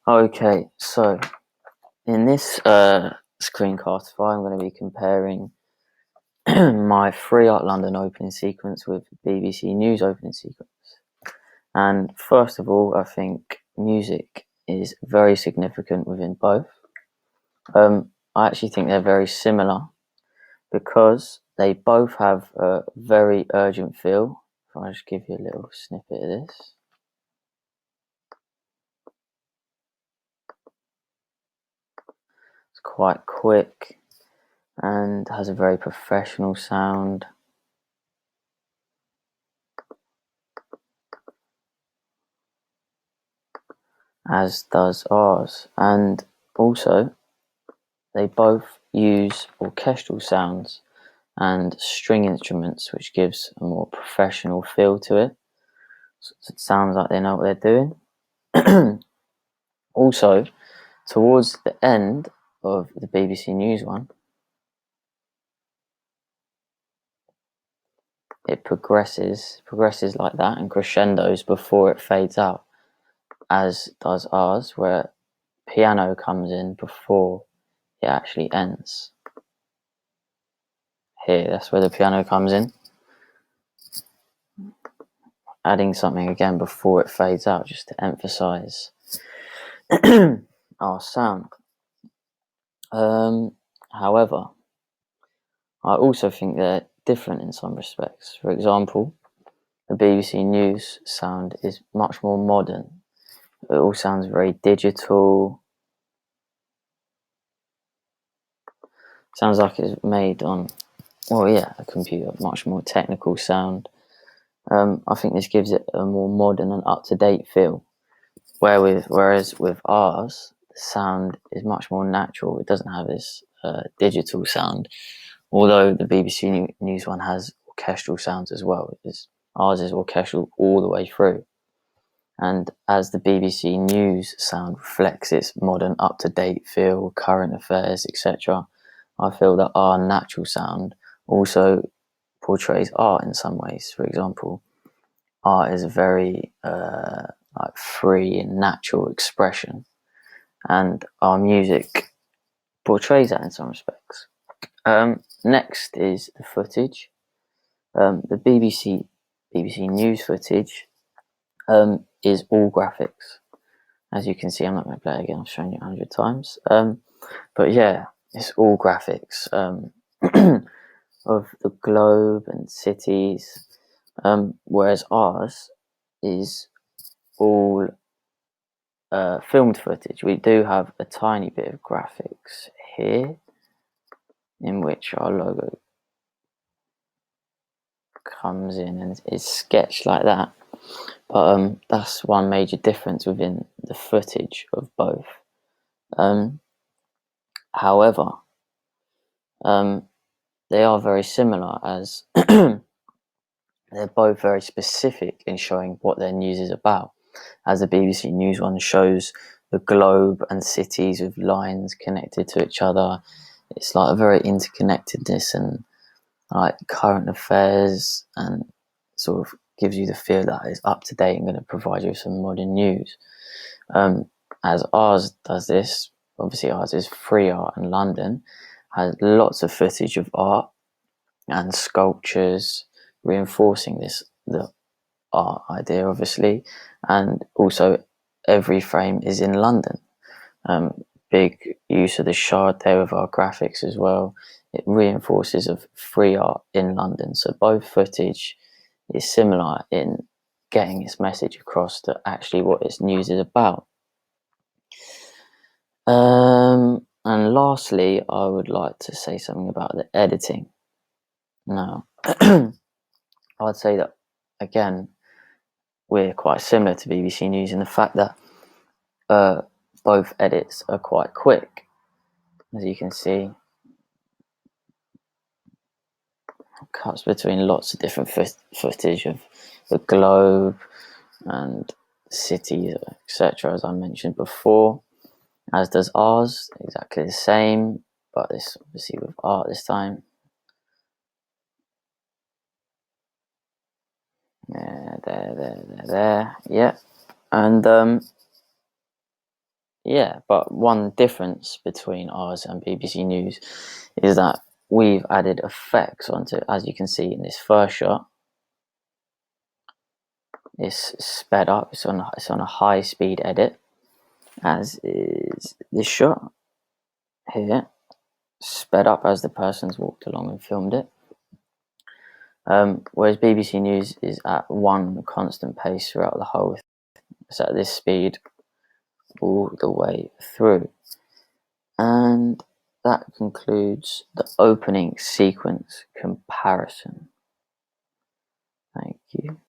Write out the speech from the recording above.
Okay, so in this screencast, I'm going to be comparing my Free Art London opening sequence with BBC News opening sequence. And first of all, I think music is very significant within both. I actually think they're very similar because they both have a very urgent feel. If I just give you a little snippet of this. It's quite quick and has a very professional sound. As does ours, and also they both use orchestral sounds and string instruments, which gives a more professional feel to it. So it sounds like they know what they're doing. Also, towards the end of the BBC News one, it progresses like that and crescendos before it fades out, as does ours, where piano comes in before it actually ends. Here, that's where the piano comes in, adding something again before it fades out, just to emphasize our sound. However, I also think they're different in some respects. For example, the BBC News sound is much more modern. It all sounds very digital. Sounds like it's made on, a computer, much more technical sound. I think this gives it a more modern and up-to-date feel. Whereas with ours, the sound is much more natural. It doesn't have this digital sound. Although the BBC News one has orchestral sounds as well. Ours is orchestral all the way through. And as the BBC News sound reflects its modern, up-to-date feel, current affairs, etc., I feel that our natural sound also portrays art in some ways. For example, art is a very free and natural expression, and our music portrays that in some respects. Next is the footage. The BBC News footage is all graphics. As you can see, I'm not going to play it again. I've shown you 100 times. But yeah, it's all graphics of the globe and cities, whereas ours is all filmed footage. We do have a tiny bit of graphics here, in which our logo comes in and is sketched like that. But that's one major difference within the footage of both. However, they are very similar, as they're both very specific in showing what their news is about. As the BBC News one shows the globe and cities with lines connected to each other. It's like a very interconnectedness and like current affairs, and sort of gives you the feel that it's up to date and going to provide you with some modern news. As ours does this, obviously ours is Free Art in London, has lots of footage of art and sculptures, reinforcing the art idea, obviously, and also every frame is in London. Big use of the shard there with our graphics as well. It reinforces of free art in London. So both footage is similar in getting its message across to actually what its news is about. And lastly, I would like to say something about the editing. Now, I'd say that, again, we're quite similar to BBC News in the fact that both edits are quite quick. As you can see, cuts between lots of different footage of the globe and cities, etc., as I mentioned before, as does ours, exactly the same, but this obviously with art this time. There, yeah. And Yeah, but one difference between ours and BBC News is that we've added effects onto, as you can see in this first shot. It's sped up. It's on a high speed edit, as is this shot here, sped up as the person's walked along and filmed it. Whereas BBC News is at one constant pace throughout the whole. It's at this speed all the way through. And that concludes the opening sequence comparison. Thank you.